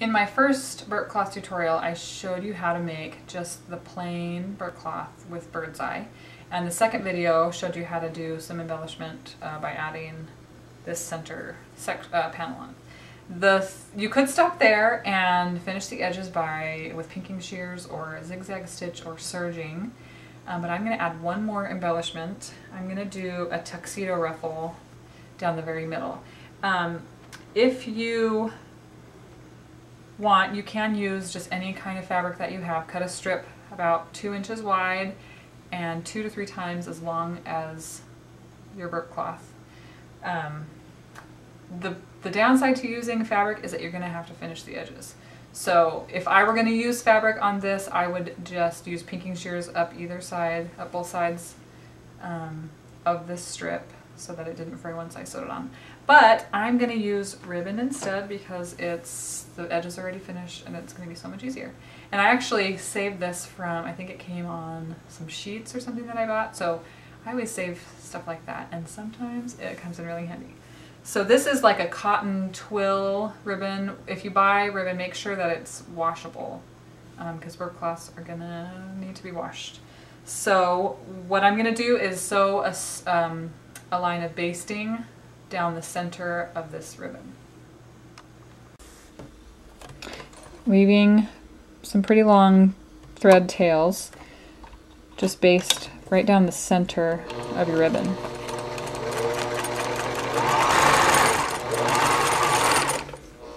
In my first burp cloth tutorial, I showed you how to make just the plain burp cloth with bird's eye. And the second video showed you how to do some embellishment by adding this center panel on. You could stop there and finish the edges with pinking shears or zigzag stitch or serging. But I'm going to add one more embellishment. I'm going to do a tuxedo ruffle down the very middle. If you want, you can use just any kind of fabric that you have. Cut a strip about 2 inches wide and 2 to 3 times as long as your burp cloth. The downside to using fabric is that you're going to have to finish the edges. So if I were going to use fabric on this, I would just use pinking shears up both sides of this strip so that it didn't fray once I sewed it on. But I'm going to use ribbon instead because the edges are already finished and it's going to be so much easier. And I actually saved this from, I think it came on some sheets or something that I bought, so I always save stuff like that, and sometimes it comes in really handy. So this is like a cotton twill ribbon. If you buy ribbon, make sure that it's washable because burp cloths are going to need to be washed. So what I'm going to do is sew a line of basting down the center of this ribbon. Weaving some pretty long thread tails, just baste right down the center of your ribbon.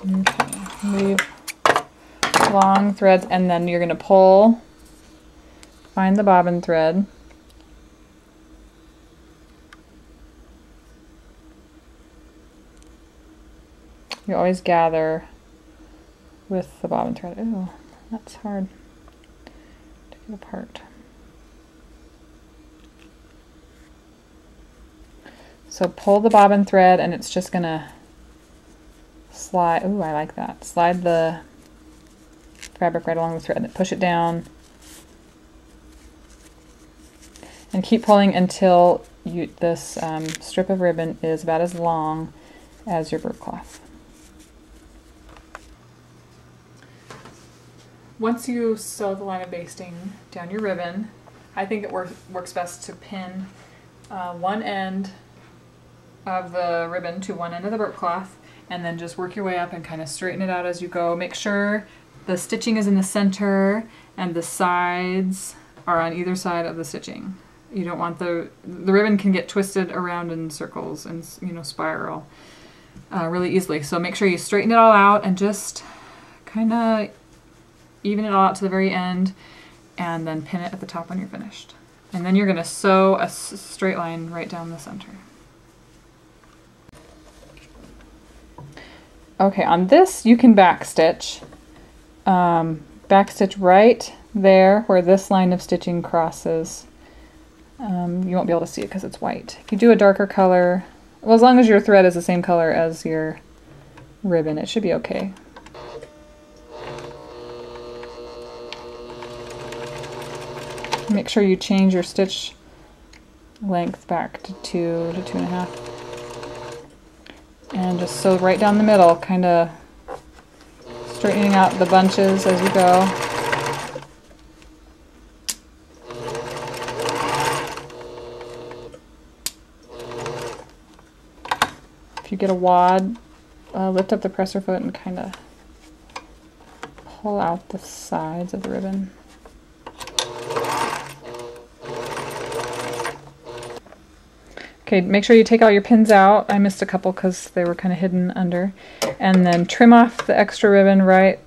Okay, weave long threads and then you're going to find the bobbin thread. You always gather with the bobbin thread. Ooh, that's hard to get apart. So pull the bobbin thread and it's just gonna slide. Ooh, I like that. Slide the fabric right along the thread and push it down. And keep pulling until this strip of ribbon is about as long as your burp cloth. Once you sew the line of basting down your ribbon, I think it works best to pin one end of the ribbon to one end of the burp cloth and then just work your way up and kind of straighten it out as you go. Make sure the stitching is in the center and the sides are on either side of the stitching. You don't want the ribbon can get twisted around in circles and spiral really easily. So make sure you straighten it all out and just kind of even it all out to the very end and then pin it at the top when you're finished. And then you're going to sew a straight line right down the center. Okay, on this you can backstitch. Backstitch right there where this line of stitching crosses. You won't be able to see it because it's white. If you do a darker color, well, as long as your thread is the same color as your ribbon, it should be okay. Make sure you change your stitch length back to 2 to 2.5. And just sew right down the middle, kind of straightening out the bunches as you go. If you get a wad, lift up the presser foot and kind of pull out the sides of the ribbon. Okay, make sure you take all your pins out. I missed a couple because they were kind of hidden under. And then trim off the extra ribbon right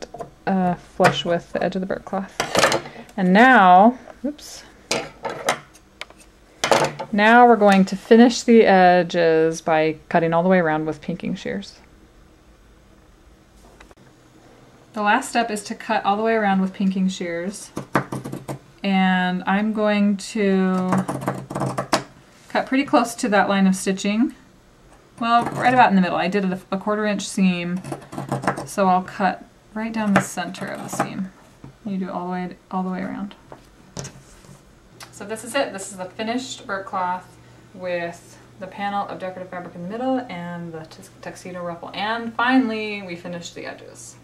flush with the edge of the burp cloth. And now, oops. Now we're going to finish the edges by cutting all the way around with pinking shears. The last step is to cut all the way around with pinking shears. And I'm going to cut pretty close to that line of stitching. Well, right about in the middle. I did a 1/4 inch seam, so I'll cut right down the center of the seam. You do it all the way around. So this is it. This is the finished burp cloth with the panel of decorative fabric in the middle and the tuxedo ruffle. And finally, we finished the edges.